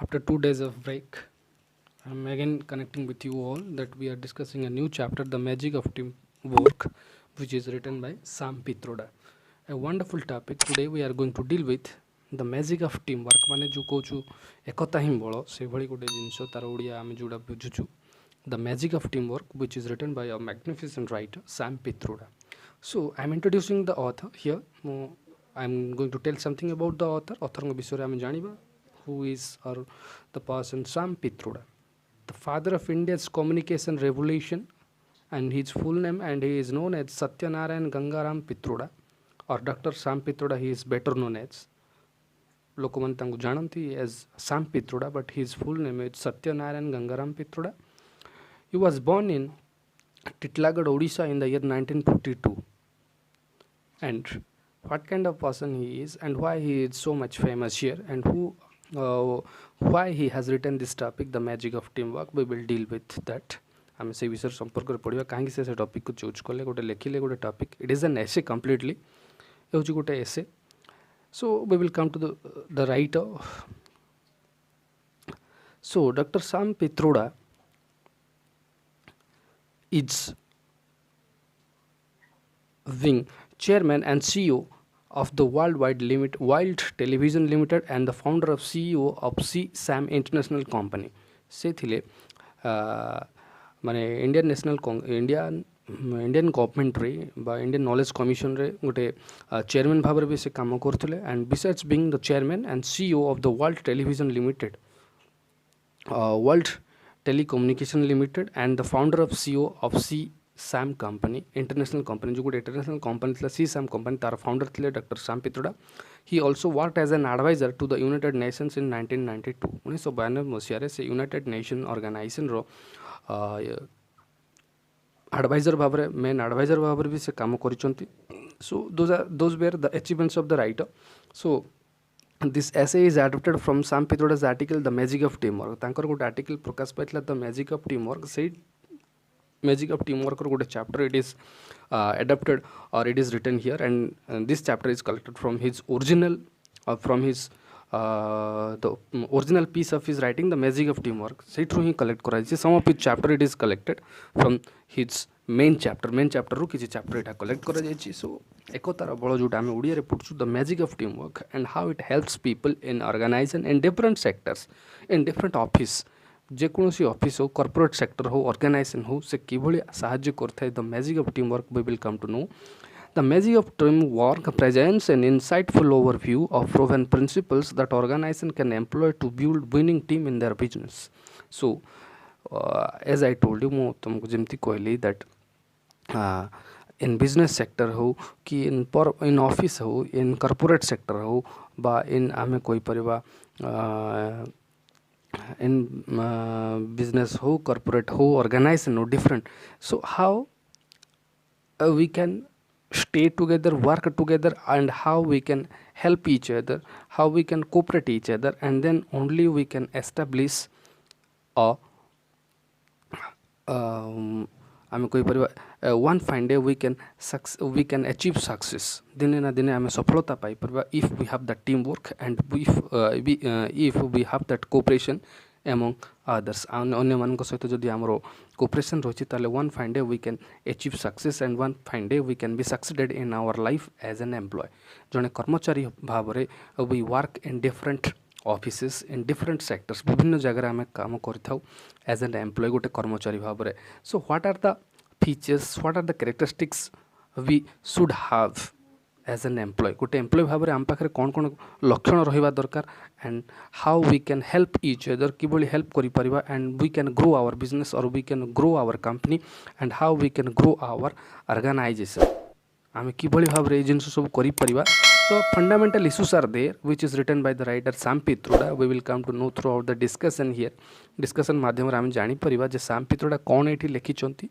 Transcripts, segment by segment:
After 2 days of break, I'm again connecting with you all that we are discussing a new chapter, The Magic of Teamwork, which is written by Sam Pitroda. A wonderful topic. Today we are going to deal with the magic of teamwork. माने जो कहूँ एकता ही बल से गोटे जिनस तार ओडिया आम जोड़ा बुझुचु The Magic of Teamwork, which is written by a magnificent writer, Sam Pitroda. So, I'm introducing the author here. I'm going to tell something about the author. Author विषय आम जानिबा who is or the person Sam Pitroda, the father of India's communication revolution, and his full name, and he is known as Satyanarayan Gangaram Pitroda or Dr. Sam Pitroda. He is better known as ଲୋକମାନେ ତାଙ୍କୁ ଜାଣନ୍ତି as Sam Pitroda, but his full name is Satyanarayan Gangaram Pitroda. He was born in Titlagarh, Odisha in the year 1952. And what kind of person he is and why he is so much famous here and why he has written this topic, the magic of teamwork, we will deal with that. आम से विषय संपर्क पढ़ा कहीं से topic को choose कले गोटे लिखिले गोटे topic it is an essay completely हूँ गोटे essay so we will come to the writer so doctor Sam Pitroda is Wing, chairman and CEO of the Wild Television Limited and the founder of CEO of CSAM International Company. से थिले माने Indian government रे बा Indian knowledge commission रे गोटे chairman भाव भी से काम करथिले and besides being the chairman and CEO of the world television limited world Telecommunication Limited and the founder of CEO of CSAM Company International Company जो गोटे इंटरनेशनल कंपनी थी CSAM कंपनी तार फाउंडर थे doctor Sam Pitroda. He also worked as an adviser to the United Nations in 1992 1992 मसीह से United Nation organisation रो adviser भाव main adviser भाव भी से काम करिसंती. So those were the achievements of the writer. So this essay is adapted from Sam Pitroda's article The Magic of Teamwork. तांकर गोटे article Prakash Pila the magic of teamwork से magic of teamwork गोटे chapter it is adapted or it is written here and this chapter is collected from his original from his the original piece of his writing The Magic of Teamwork से through ही collect करा some of his chapter it is collected from his main chapter रू किसी chapter यहाँ collect कर सो एकतार बल जोटा आम ओडिया पढ़ुँ the magic of team work and how it helps people in organisation in different sectors in different office जेकोसी office हो कॉर्पोरेट सेक्टर हो ऑर्गेनाइजेशन हो से किभली साहाय्य करथाय. The magic of team work we will come to know. The magic of teamwork presents an insightful overview of proven principles that organization can employ to build winning team in their business. So, as I told you, मैं तुमको जमती कहली that in business sector हो कि in office हो in corporate sector हो बा in आमे कोई परिवा in business हो corporate हो organization हो different. So how we can stay together, work together, and how we can help each other, how we can cooperate each other, and then only we can establish a आम कोई परिवा one fine day we can achieve success दिने ना दिने आम सफलता पाई परिवा if we have that team work and if we have that cooperation among others अन्य मान सहित जदि आमर कोऑपरेशन रही ताले one fine day we can achieve success and one fine day we can be succeeded in our life as an employ. जड़े कर्मचारी भाव में we work in different offices in different sectors विभिन्न जगह आम काम कर एज एन एम्प्लॉय गोटे कर्मचारी भाव में. So what are the features what are the characteristics we should have as an employ गोटे एम्प्लॉय भाव में आम पाखे कौन कौन लक्षण रहा दरकार and how we can help each other कि हेल्प करिपरिबा and we can grow our business और we can grow our company and how we can grow our organisation आम कि भाव में जिन सब कर. So fundamental issues are there which is written by the writer Sam Pitroda. We will come to know throughout the discussion here. Discussion माध्यम आम जानी परिवा जे Sam Pitroda कौन एठी लिखिचंती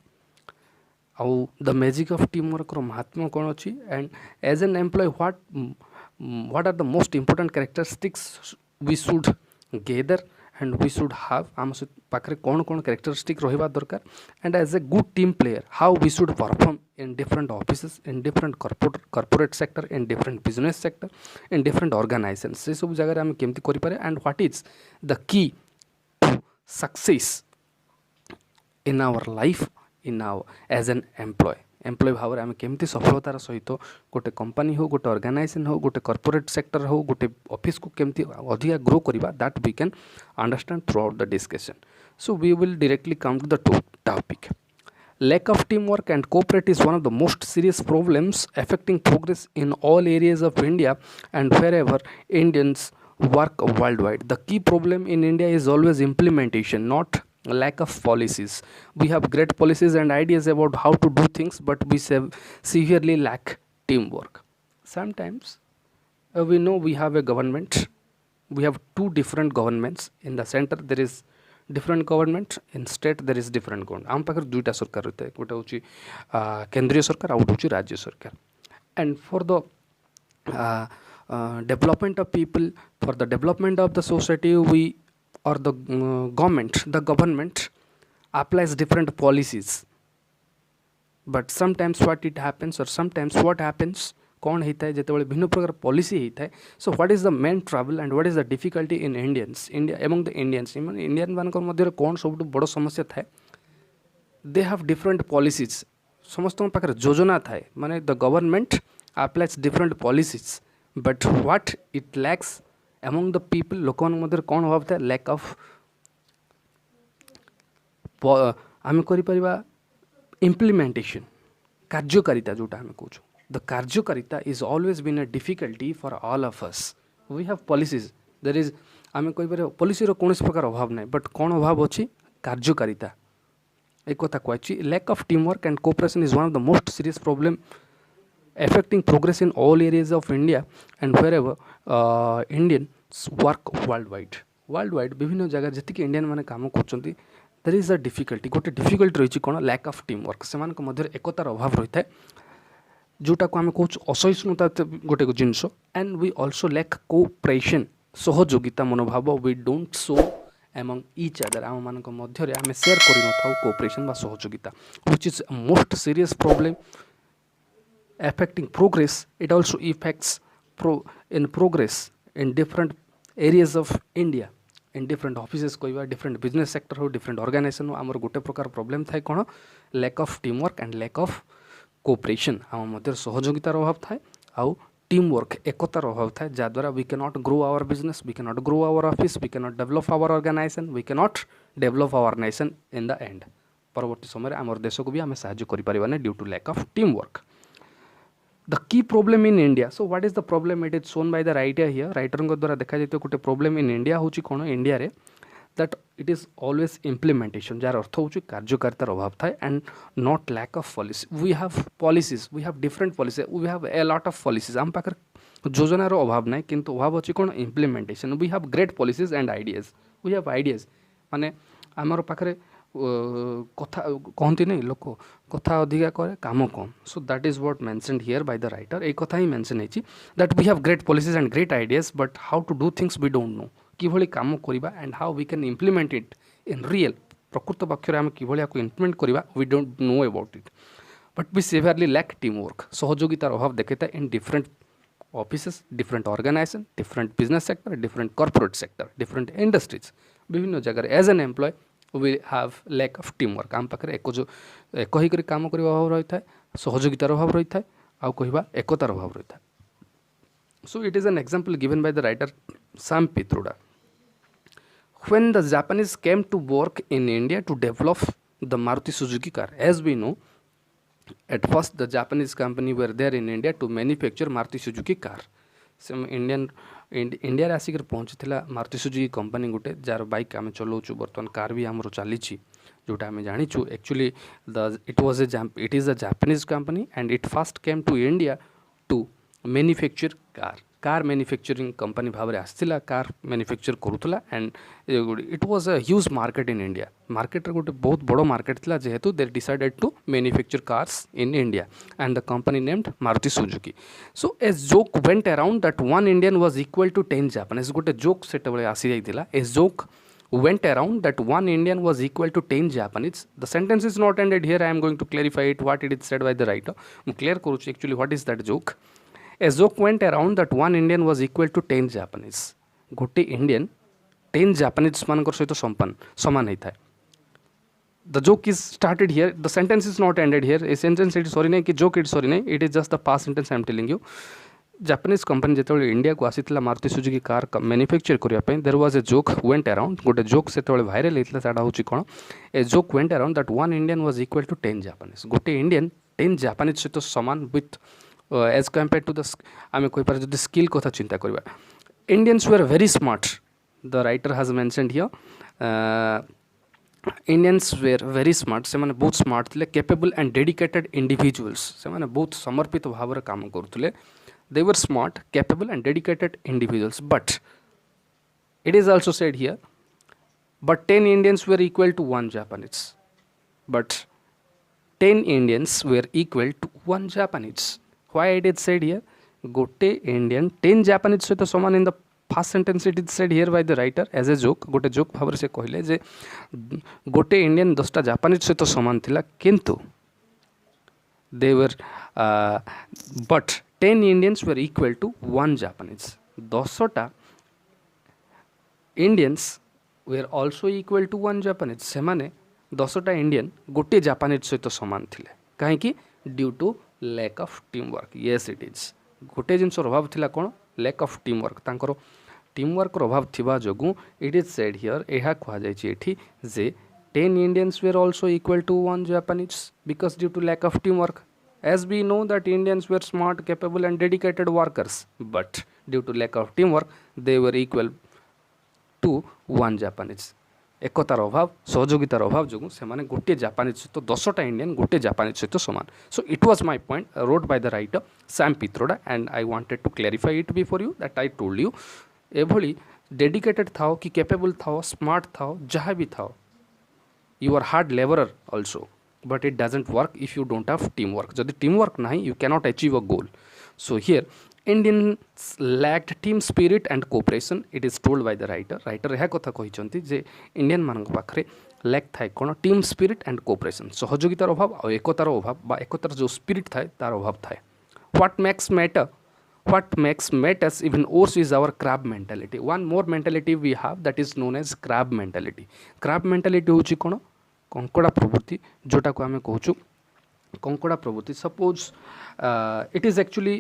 आउ the magic of team work रो महात्मा कौन अच्छी and as an employ what are the most important characteristics we should gather and we should have आम पाखे कौन कौन कैरेक्टरिस्टिक रहिबा दरकार and as a good team player how we should perform in different offices, in different corporate sector, in different business sector, in different organizations से सब जगह आम केमती करि पारे and what is the key to success in our life, in our as an employ भाव में आम केमती सफलतार सहित गोटे कंपनी हो, गोटे ऑर्गेनाइजेशन हो, गोटे कॉर्पोरेट सेक्टर हो, गोटे ऑफिस को केमती अधिका ग्रो करवा, that we can understand throughout the discussion. So we will directly come to the topic. Lack of teamwork and cooperate is one of the most serious problems affecting progress in all areas of India and wherever Indians work worldwide. The key problem in India is always implementation, not lack of policies. We have great policies and ideas about how to do things, but we severely lack teamwork. Sometimes we know we have a government. We have two different governments. In the center there is different government, in state there is different government. आम पाखर दुईटा सरकार रहता है, गोटे होची केंद्रीय सरकार, out होची राज्य सरकार. And for the development of people, for the development of the society, we or the government applies different policies. But sometimes what it happens, or sometimes what happens, कौन होता है जिते भिन्न प्रकार पॉलिसी होता है. So what is the main trouble and what is the difficulty in India among the Indians Indian मान मध्य कौन सब बड़ समस्या थाए, दे हैव डिफरेंट पॉलिसीज. समस्त पाखे योजना थाए, माने the government applies different policies, but what it lacks among the people, लोक मध्य कौन अभाव थाए, लैक ऑफ आम कर इम्प्लीमेंटेशन, कार्यकारिता जोटा आम कहूँ. The कार्यकारिता is always been a difficulty for all of us. We have policies. There is आम कहीपर पॉलिसी कौन प्रकार अभाव ना, बट कौन अभाव अच्छी, कार्यकारिता. एक कथा कही, lack of team work and cooperation is one of the most serious problem affecting progress in all areas of India and wherever Indians work worldwide विभिन्न जगह जी इंडियन मैंने काम कर, there is a difficulty. गोटे डिफिकल्टी रही कौन, lack of team work. से मध्य एकतार अभाव रही है, जोटा को आम कहूँ असहिष्णुता गोटे जिनस. And we also lack cooperation, सहयोगिता मनोभाव. We don't show among each other, आम मान मध्य आम शेयर कर कोऑपरेशन बा सहयोगिता, which is most serious problem affecting progress. It also affects progress in different areas of India, in different offices कहवा, different business sector हो, different organization हो. आमर गोटे प्रकार प्रॉब्लम थाए कौन, lack of team work and lack of cooperation. आम मध्य सहयोगितार अभाव थाए, आउ टीम वर्क एकतार अभाव थाए, जहाद्वारा we can not grow our business, we can not grow our office, we can not develop our organisation, we can not develop our nation in the end. परवर्ती समय आमर देश को भी आम साहाय्य करें due to lack of team work. The key problem in India. So what is the problem? It is shown by the writer here. Writer द्वारा देखा जाए तो गोटे प्रॉब्लम इन इंडिया होची कौन, इंडिया रे, that it is always implementation, जार अर्थ होची कार्यकारितार अभाव थाए and not lack of policy. We have policies, we have different policy, we have a lot of policies. आम पाखे योजनार अभाव ना, किंतु अभाव अच्छी कौन, implementation. We have great policies and ideas, we have ideas. माने आमर पाखे कथा कहती नहीं लोक, कथा अधिका करे काम कम. So that is what mentioned here by the writer. एक कथा ही मेंशन होती, that we have great policies and great ideas, but how to do things we don't know. किभली काम करवा and how we can implement it in real, प्रकृत पक्ष आम किभली इम्प्लीमेंट करवा, we don't know about it. But we severely lack team work, सहयोगितार अभाव देखता है in different offices, different organisation, different business sector, different corporate sector, different industries, विभिन्न जगह as an employ we have lack of teamwork. आम पाखे एक ही काम करने अभाव रही है, सहयोगितार अभाव रही है, आउ कहवा एकतार अभाव रही है. So it is an example given by the writer Sam Pitroda. When the Japanese came to work in India to develop the Maruti Suzuki car, as we know, at first the Japanese company were there in India to manufacture Maruti Suzuki car. Some India आसिक पहुँची Maruti Suzuki company गोटे जार bike आम चलाऊँ, बर्तमान car भी आमर चली जोटा आम जाचु. Actually it is a Japanese company and it first came to India to manufacture car manufacturing company भाव में आसला, कार मैन्युफैक्चर करूला. And it was a huge market in India. Market गोटे बहुत बड़ मार्केट था, जेहेतु they decided to manufacture cars in India and the company named Maruti Suzuki. So a joke went around that 1 Indian was equal to 10 Japanese. गोटे joke से आसी जाइए. A joke went around that one Indian was equal to 10 Japanese. The sentence is not ended here. I am going to clarify it, what it is said by the writer. I clear karuchi actually what is that joke. A joke went around that one Indian was equal to 10 Japanese. Gote Indian 10 Japanese mankor soito saman heithae. The joke is started here. The sentence is not ended here. A sentence it is sorry nahi ki joke it sorry nahi. It is just the past sentence I am telling you. Japanese company ଯେତେବେଳେ ଇଣ୍ଡିଆକୁ ଆସିଥିଲା Maruti Suzuki car manufacture କରିବା ପାଇଁ there was a joke went around ଗୋଟେ joke ସେତେବେଳେ viral ହେଇଥିଲା ସେଇଟା ହେଉଛି କ'ଣ a joke went around that one Indian was equal to 10 Japanese ଗୋଟେ ଇଣ୍ଡିଆନ୍ 10 ଜାପାନିଜ୍ ସହିତ ସମାନ with as compared to the ଆମେ କହିପାରିବା ଯଦି ସ୍କିଲ୍ କଥା ଚିନ୍ତା କରିବା Indians were very smart the writer has mentioned here Indians were very smart ସେମାନେ ବହୁତ ସ୍ମାର୍ଟ ଥିଲେ capable and dedicated individuals ସେମାନେ ବହୁତ ସମର୍ପିତ ଭାବରେ କାମ କରୁଥିଲେ they were smart capable and dedicated individuals but it is also said here but 10 Indians were equal to 1 Japanese but 10 Indians were equal to 1 Japanese why it is said here gote Indian 10 Japanese ସହିତ ସମାନ in the first sentence it is said here by the writer as a joke gote joke भाବରେ से कहले जे gote Indian 10टा Japanese ସହିତ ସମାନ ଥିଲା କିନ୍ତୁ they were but 10 Indians were equal to 1 Japanese 10टा Indians were also equal to 1 Japanese ସେମାନେ 10ଟା Indian गोटे Japanese ସହିତ ସମାନ ଥିଲେ କାହିଁକି due to lack of teamwork yes it is गोटे जिनसर अभाव थिला कोन lack of teamwork तांकर teamwork ର ଅଭାବ ଥିବା ଯୋଗୁଁ it is said here ଏହା କୁହାଯାଇଛି ଏଠି ଯେ 10 Indians were also equal to 1 Japanese because due to lack of teamwork as we know that Indians were smart capable and dedicated workers but due to lack of teamwork they were equal to 1 Japanese एकतार अभाव सहयोगितार अभाव जो से गोटे Japanese सहित 10टा Indian गोटे Japanese सहित सामान so it was my point wrote by the writer Sam Pitroda and I wanted to clarify it before you that I told you एभली डेडिकेटेड थाओ कि कैपेबल थाओ स्मार्ट थाओ जहाँ भी थाओ you are hard labourer also but it doesn't work if you don't have teamwork जदि teamwork नहीं you cannot achieve a goal so here Indians lacked team spirit and cooperation it is told by the writer यह कथा कहिसंती जे Indian मानक पाखरे lack थाए कोन team spirit and cooperation सहयोगितार अभाव और एकतार अभाव बा एकतार जो स्पिरिट थाए तार अभाव थाए what makes matters even worse is our crab mentality one more mentality we have that is known as crab mentality होची कोन कंकड़ा प्रवृत्ति जोटा को आमे कहूँ कंकड़ा प्रवृत्ति suppose it is actually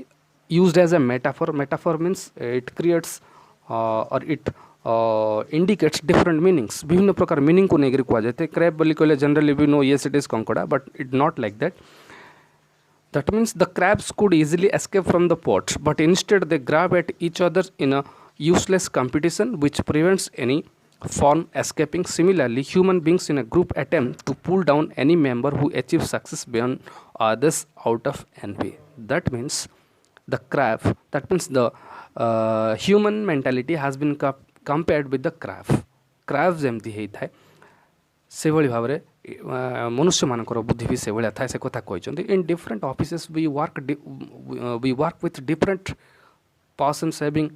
used as a metaphor means it creates और it indicates different meanings विभिन्न प्रकार मीनिंग को लेकर कह जाए क्रैब बोली कहले generally we know yes it is कंकड़ा but it not like that means the crabs could easily escape from the pot but instead they grab at each other in a useless competition which prevents any from escaping. Similarly, human beings in a group attempt to pull down any member who achieves success beyond others out of envy. That means the crab, that means the human mentality has been compared with the crab. Crab जेमती होता है से भली भाव में मनुष्य मानकर बुद्धि भी से भाया था से कथा कहते in different offices we work with different persons having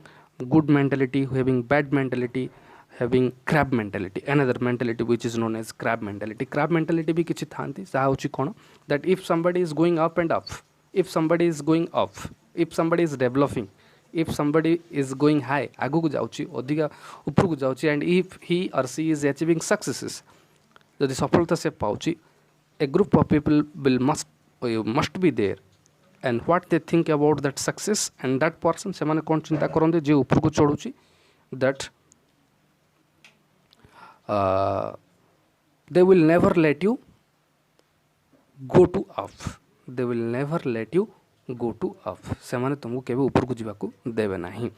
good mentality having bad mentality having crab mentality another mentality which is known as crab mentality भी किछि थांती सा होची कोन that if somebody is going up and up if somebody is going up if somebody is developing if somebody is going high आगु को जाउची अधिका ऊपर को जाउची and if he or she is achieving successes जदि सफलता से पाउची a group of people will must be there and what they think about that success and that person से माने कोन चिंता करंदे जे ऊपर को चढ़ुची that they will never let you go to up they will never let you go to up से माने तुमको केबे ऊपर को जीवा को देबे नहीं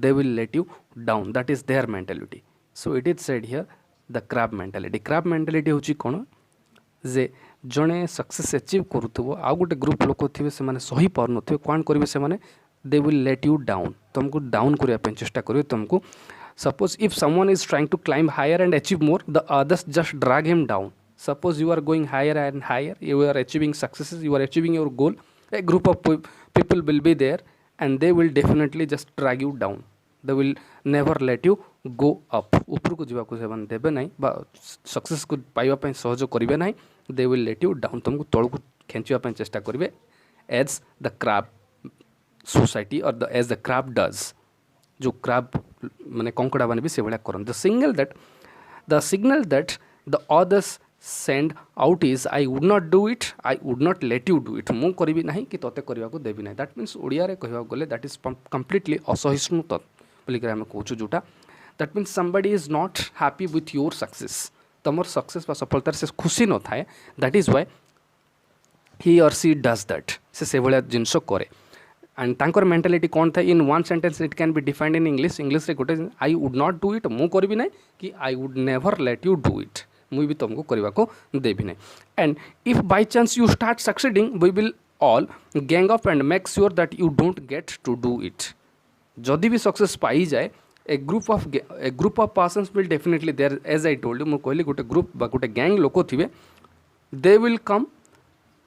they will let you down that is their mentality so it is said here the crab mentality होची कोन जे जणे सक्सेस अचीव करूथबो आ गोटे ग्रुप लोक थिबे से माने सही पार नथिबे कोन करबे से माने they will let you down तुमको डाउन करिया पे चेष्टा करियो तुमको suppose if someone is trying to climb higher and achieve more the others just drag him down suppose you are going higher and higher you are achieving successes you are achieving your goal a group of people will be there and they will definitely just drag you down they will never let you go up ऊपर को जावाक से देवे ना success को पाइबा सहयोग करेंगे ना they will let you down तुमको तौक खेचापी चेष्टा करेंगे एज द क्रैब सोसाइटी और एज द क्रैब डज जो क्रैब माने कंकड़ा मैंने भी से भाया करते the signal that the others send out is I would not do it I would not let you do it मु करी ना कि तोते करने को देवी ना दैट मीन्स ओडिया रे कहवा गले दैट इज कंप्लीटली असहिष्णुता बोलिक आम कहूँ जोटा that means somebody is not happy with your success तुमर सक्सेस सफलता से खुशी न थाए that is why he or C does that से भाया जिनस कै एंड तांकर मेंटालिटी कौन था in one sentence it can be defined in English रे गोटे I would not do it मु करी ना कि I would never let you do it मुझे भी तुमको करने को देवी ना and if by chance you start succeeding we will all gang up and make sure that you don't get to do it जदि भी सक्सेस पाई जाए a group of persons will definitely there as I told you मुझे कहली गोटे group बा गोटे gang लोक थे they will come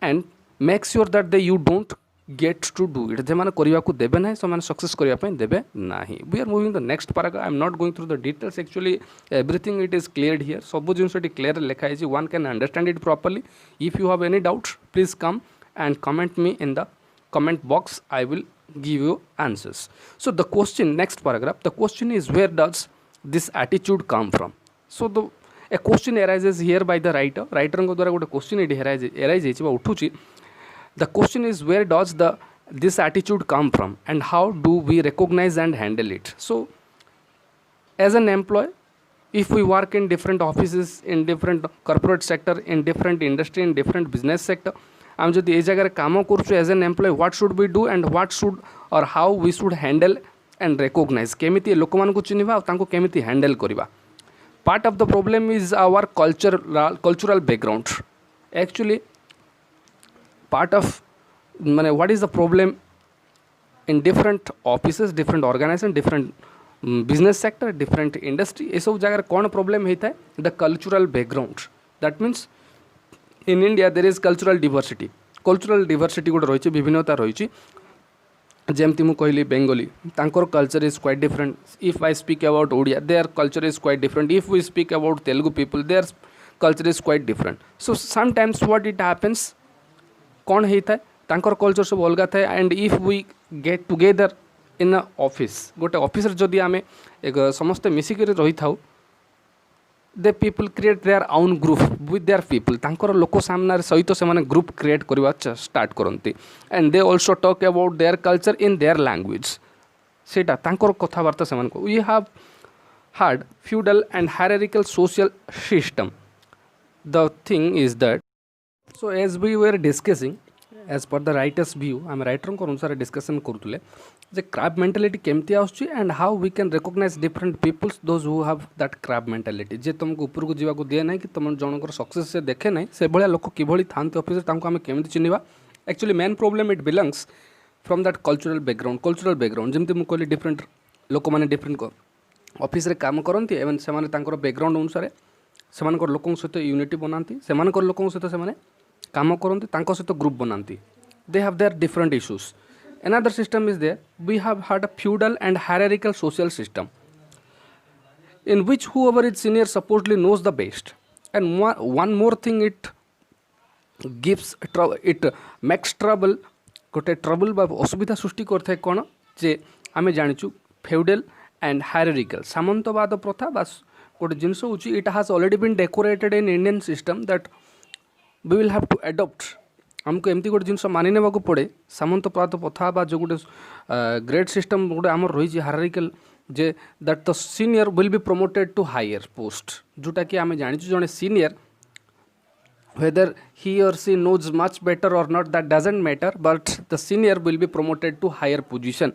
and make sure that they you don't get to do it जे मैंने करने को देवे ना से सक्सेस करने देवे ना we are moving the next paragraph I am not going through the details actually everything it is clear here सब जिन क्लियर लिखाई one can understand it properly if you have any doubts please come and comment me in the comment box I will give you answers. So the question, next paragraph, the question is where does this attitude come from? So a question arises here by the writer को द्वारा गोटे question arise उठुची. The question is where does this attitude come from and how do we recognize and handle it? So as an employee, if we work in different offices, in different corporate sector, in different industry, in different business sector, आम जब ये जगह काम करूँ as an employ what should we do and what should or how we should handle and recognise केमिति लोक मानू चिन्हवा और केमिति हैंडल करवा part of the problem is our cultural background actually part of माने what is the problem in different offices different organisation different business sector different industry ये सब जगह कौन प्रॉब्लम होता है the cultural background that means in India there is cultural diversity गोटे रही विभिन्नता रही जमती मु कहली बेंगली तांकर culture is quite different if I speak about Odia their culture is quite different if we speak about Telugu people their culture is quite different so sometimes what it happens कौन होता है तांकर कल्चर सब अलग थाए and if we get together in a office गोटे office जदि आम एक समस्ते मिसिक रही था they people create their own group with their people तांकर लोक सामने सहित से ग्रुप क्रिएट करवा स्टार्ट करती and they also talk about their culture in their language सेटा तांकर कथबार्ता से we have hard feudal and hierarchical social system the thing is that so as we were discussing as per the writer's view आम writer अनुसार discussion करूँ जे crab mentality केमती आसुची and how we can recognise different peoples those who have that crab mentality जे तुमको ऊपर को जावाक दिए ना कि तुम जनकर सक्सेस से देखे ना से भाया लोक किभली थांती ऑफिस आम केमती चिन्हवा actually main problem it belongs from that cultural background जमती मुझे कहली डिफरेंट लोक मैंने डिफरेंट ऑफिस रे काम करती एवं से बैकग्राउंड अनुसार से लोक सहित यूनिटी बनाती से लोक सहित से काम करती सहित ग्रुप बनाती they have their different issues. Another system is there. We have had a feudal and hierarchical social system in which whoever is senior supposedly knows the best. And one more thing, it gives it makes trouble. गोटे trouble बा असुविधा सृष्टि करता है कौन जे आम जाचु फेउडल and hierarchical सामंतवाद प्रथा बा गोटे जिनस हूँ it has already been decorated in Indian system that we will have to adopt आमको एमती गोटे जिनस मानि ने पड़े सामंतवाद प्रथा बा जो गोटे ग्रेड सिस्टम गोटे आमर रही हायरार्किकल जे that the senior will be promoted to higher post जोटा कि आम जाचु जड़े senior whether he or she knows much better or not that doesn't matter but the senior will be promoted to higher position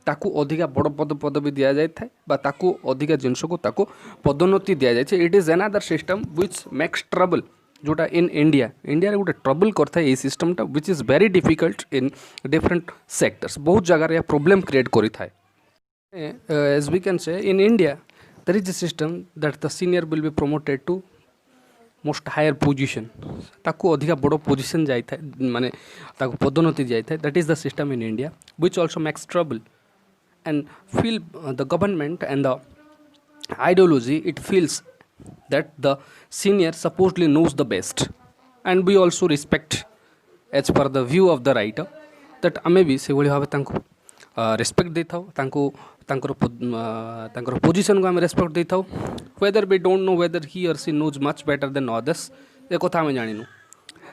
ताकू अधिका बड़ पदवी दिया जाए बा ताकू अधिका जिनस को ताकू पदोन्नति दिया जाए. It is another system which makes trouble जोटा इन इंडिया रे गोटे ट्रबल करता है ये सिस्टमटा which is very difficult in different sectors बहुत जगह प्रॉब्लम क्रिएट करिथा है. As we can say in India there is a system that the senior will be promoted to most higher position ताकू अधिका बड़ पोजिशन जाए माने ताकू पदोन्नति जाए that is the system in India which also makes trouble and feel the government and the ideology, it feels that the senior supposedly knows the best, and we also respect as per the view of the writer that ଆମେ ବି ସେଭଳି ଭାବେ ତାଙ୍କୁ respect ଦେଇଥାଉ, ତାଙ୍କୁ ତାଙ୍କର ପୋଜିସନକୁ ଆମେ respect ଦେଇଥାଉ, whether we don't know whether he or she knows much better than others, ଏ କଥା ଆମେ ଜାଣିନୁ.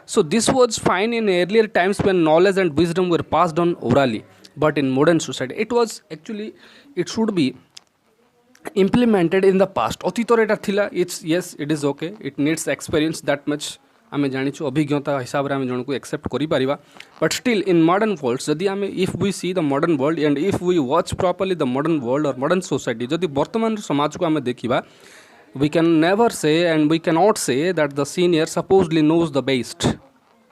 So this was fine in earlier times when knowledge and wisdom were passed on orally, but in modern society it was actually, it should be implemented in the past. ଅତୀତରେ ଏଟା ଥିଲା, it's yes it is okay, it needs experience that much, ଆମେ ଜାଣିଛୁ ଅଭିଜ୍ଞତା ହିସାବରେ ଆମେ ଜଣକୁ accept କରିପାରିବା, but still in modern world ଯଦି ଆମେ if we see the modern world and if we watch properly the modern world or modern society, ଯଦି ବର୍ତ୍ତମାନ ସମାଜକୁ ଆମେ ଦେଖିବା, we can never say and we cannot say that the senior supposedly knows the best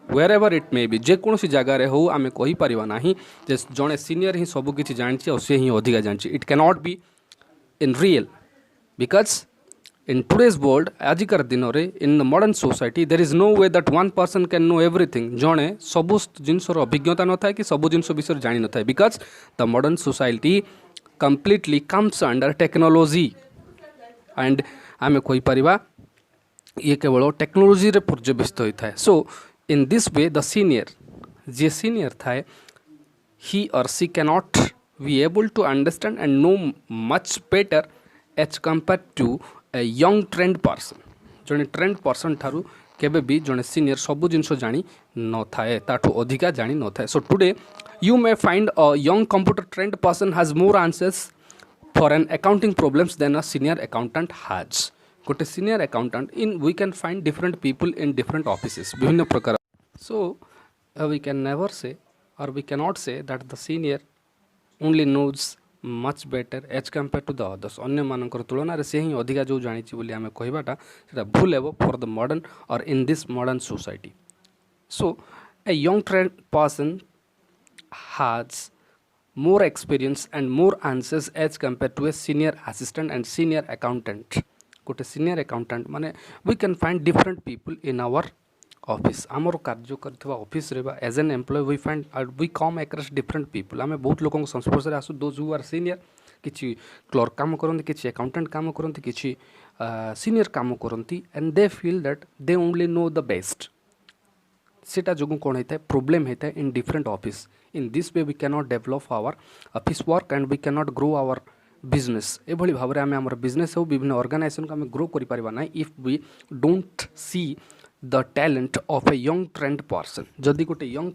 wherever it may be. ଯେକୌଣସି ଜାଗାରେ ହଉ ଆମେ କହିପାରିବା ନାହିଁ ଯେ ଜଣେ ସିନିୟର ହିଁ ସବୁ କିଛି ଜାଣିଛି ଆଉ ସେ ହିଁ ଅଧିକା ଜାଣିଛି. It cannot be in real, because in today's world, ଆଜିକାର ଦିନରେ in the modern society there is no way that one person can know everything. ଜଣେ ସବୁ ଜିନିଷର ଅଭିଜ୍ଞତା ନଥାଏ କି ସବୁ ଜିନିଷ ବିଷୟରେ ଜାଣିନଥାଏ, because the modern society completely comes under technology, and ଆମେ କହିପାରିବା ଇଏ କେବଳ ଟେକ୍ନୋଲୋଜିରେ ପର୍ଯ୍ୟବେସିତ ହୋଇଥାଏ. So in this way the senior, ଯିଏ ସିନିୟର ଥାଏ, he or she cannot be able to understand and know much better as compared to a young trained person. ଜଣେ ଟ୍ରେଣ୍ଡ ପର୍ସନ୍ ଠାରୁ କେବେ ବି ଜଣେ ସିନିୟର ସବୁ ଜିନିଷ ଜାଣି ନଥାଏ, ତାଠୁ ଅଧିକା ଜାଣି ନଥାଏ. So today you may find a young computer trained person has more answers for an accounting problems than a senior accountant has. ଗୋଟେ senior accountant in we can find different people in different offices, ବିଭିନ୍ନ ପ୍ରକାର. So we can never say or we cannot say that the senior only knows much better as compared to the others. ଅନ୍ୟମାନଙ୍କର ତୁଳନାରେ ସେ ହିଁ ଅଧିକା ଯେଉଁ ଜାଣିଛି ବୋଲି ଆମେ କହିବାଟା ସେଇଟା ଭୁଲ ହେବ for the modern or in this modern society. So a young trained person has more experience and more answers as compared to a senior assistant and senior accountant. ଗୋଟେ senior accountant ମାନେ we can find different people in our office. ଆମର କାର୍ଯ୍ୟ କରୁଥିବା ଅଫିସରେ ବା as an employee we find we come across different people. ଆମେ ବହୁତ ଲୋକଙ୍କ ସଂସ୍ପର୍ଶରେ ଆସୁ, those who are senior, କିଛି କ୍ଲର୍କ କାମ କରନ୍ତି, କିଛି ଆକାଉଣ୍ଟାଣ୍ଟ କାମ କରନ୍ତି, କିଛି ସିନିୟର କାମ କରନ୍ତି, and they feel that they only know the best. ସେଟା ଯୋଗୁଁ କ'ଣ ହେଇଥାଏ, ପ୍ରୋବ୍ଲେମ୍ ହେଇଥାଏ in different office. In this way we cannot develop our office work and we cannot grow our business. ଏଭଳି ଭାବରେ ଆମେ ଆମର ବିଜନେସ୍ ହେଉ ବିଭିନ୍ନ ଅର୍ଗାନାଇଜେସନକୁ ଆମେ ଗ୍ରୋ କରିପାରିବା ନାହିଁ if we don't see the talent of a young trained person. ଯଦି ଗୋଟେ young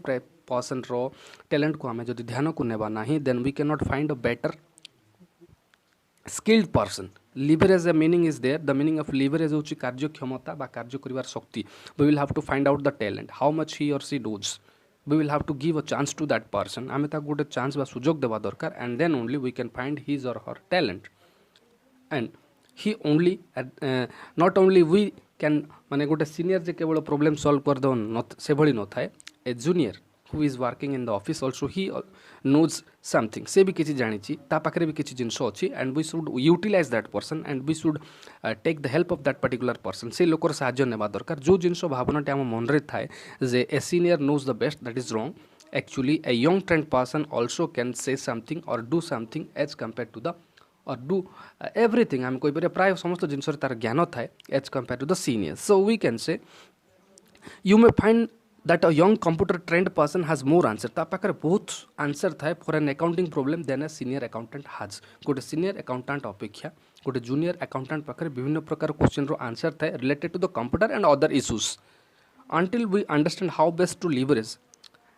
personର talentକୁ ଆମେ ଯଦି ଧ୍ୟାନକୁ ନେବା ନାହିଁ, then we cannot find a better skilled person. Leverage the meaning is there. The meaning of leverage ହେଉଛି କାର୍ଯ୍ୟକ୍ଷମତା ବା କାର୍ଯ୍ୟ କରିବାର ଶକ୍ତି. We will have to find out the talent, how much he or she knows. We will have to give a chance to that person. ଆମେ ତାକୁ ଗୋଟେ chance ବା ସୁଯୋଗ ଦେବା ଦରକାର, and then only we can find his or her talent. And he only not only we can ମାନେ ଗୋଟେ senior ଯେ କେବଳ ପ୍ରୋବ୍ଲେମ୍ ସଲ୍ଭ କରିଦେବ ସେଭଳି ନଥାଏ. ଏ junior who is working in the office also he knows something. ସେ ବି କିଛି ଜାଣିଛି, ତା ପାଖରେ ବି କିଛି ଜିନିଷ ଅଛି, and we should utilize that person and we should take the help of that particular person. ସେ ଲୋକର ସାହାଯ୍ୟ ନେବା ଦରକାର. ଯେଉଁ ଜିନିଷ ଭାବନାଟି ଆମ ମନରେ ଥାଏ ଯେ a senior knows the best, that is wrong. Actually a young trained person also can say something or do something as compared to the or do everything. ଆମେ କହିପାରିବା ପ୍ରାୟ ସମସ୍ତ ଜିନିଷରେ ତାର ଜ୍ଞାନ ଥାଏ as compared to the seniors. So we can say you may find that a young computer trained person has more answer. ତା ପାଖରେ ବହୁତ ଆନ୍ସର ଥାଏ for an accounting problem than a senior accountant has. ଗୋଟେ senior accountant ଅପେକ୍ଷା ଗୋଟେ junior accountant ପାଖରେ ବିଭିନ୍ନ ପ୍ରକାର କ୍ୱେଶ୍ଚନର ଆନ୍ସର ଥାଏ related to the computer and other issues. Until we understand how best to leverage,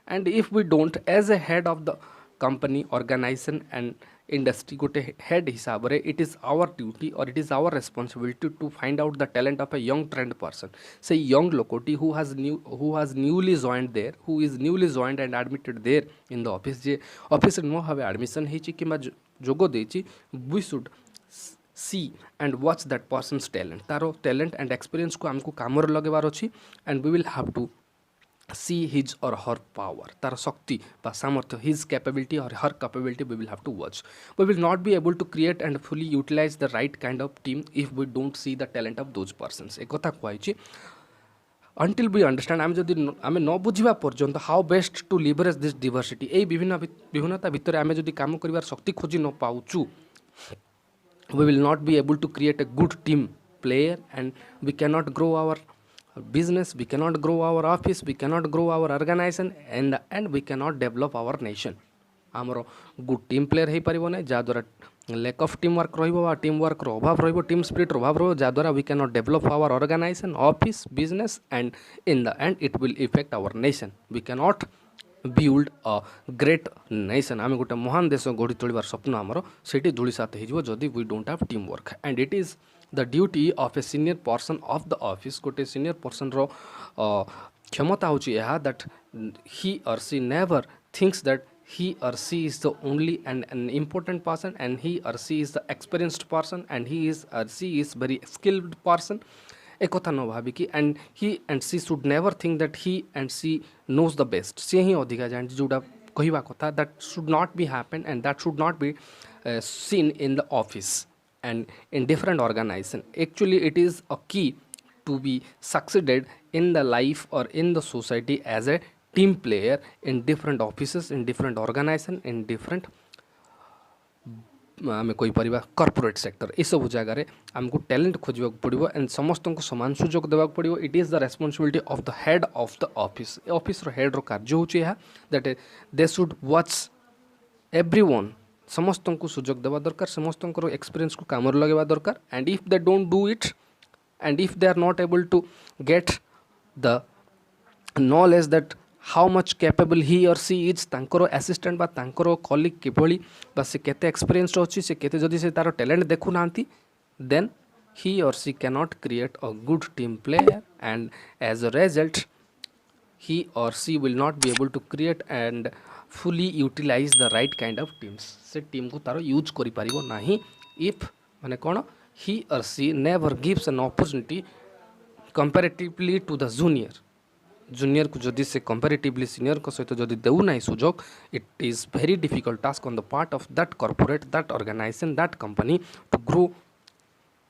and if we don't, as a head of the company, organization and industry, ଗୋଟେ head ହିସାବରେ it is our duty or it is our responsibility to find out the talent of a young trained person. Say young ଲୋକଟି who has newly joined there, who is newly joined and admitted there in the office, ଯେ ଅଫିସରେ ନୂଆ ଭାବେ admission ହେଇଛି କିମ୍ବା ଯୋଗ ଦେଇଛି, we should see and watch that person's talent. ତାର talent and experienceକୁ ଆମକୁ କାମରେ ଲଗେଇବାର ଅଛି, and we will have to see his or her power, ତାର ଶକ୍ତି ବା ସାମର୍ଥ୍ୟ, his capability or her capability we will have to watch. We will not be able to create and fully utilize the right kind of team if we don't see the talent of those persons. ଏ କଥା କୁହାଯାଇଛି. until we understand आम जदि आम न बुझा पर्यंत how best to leverage this diversity यही विभिन्नता भितर आम जदि काम कर शक्ति खोजी न पाऊँ we will not be able to create a good team player and we cannot grow our business, we cannot grow our office, we cannot grow our organization and we cannot develop our nation. आमर good team player हो पार ना जहाँद्वारा lack of team work team work अभाव team spirit अभाव रहा we can not develop our organisation office business and in the end it will effect our nation we can not build a great nation आम गोटे महान देश गढ़ी तोड़ार स्वप्न आमर से धूलिसात हो जदि we don't have team work and it is the duty of a senior person of the office गोटे सीनियर पर्सन रो क्षमता हूँ that he or she never thinks that he or she is the only and an important person and he or she is the experienced person and he is or she is very skilled person एक कथा न भावी कि and he and she should never think that he and she knows the best सी ही अधिका जान जोटा कहवा कथा that should not be happen and that should not be seen in the office and in different organisation actually it is a key to be succeeded in the life or in the society as a team player in different offices in different organisation in different आम कहीपर corporate sector ये सब जगार आमको talent खोजा पड़ो and समस्त को सामान सुजोग देवा पड़ो it is the responsibility of the head of the office office head रो कार्य होता that they should watch everyone समस्त को सुजोग देवा दरकार समस्त एक्सपीरियंस को काम लगे दरकार and if they don't do it and if they are not able to get the knowledge that how much capable he or she is तांकर असिस्टेंट बा तांकर कलिग किभली बा से केते एक्सपीरियंस अच्छी से केते जदि से तार टैलेंट देखु नांती then he or she can not create a good team player and as a result he or she will not be able to create and fully utilize the right kind of teams से team को तार use करि परिबो नाही if माने कोन he or she never gives an opportunity comparatively to the junior को जदि से comparatively senior को सहित जदि देउ ना सुजोग it is very difficult task on the part of that corporate that organisation that company to grow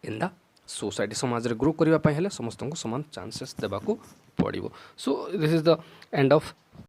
in the society समाज रे ग्रो करबा पय हेले समस्त को समान चांसेस देबा को पड़िबो so this is the end of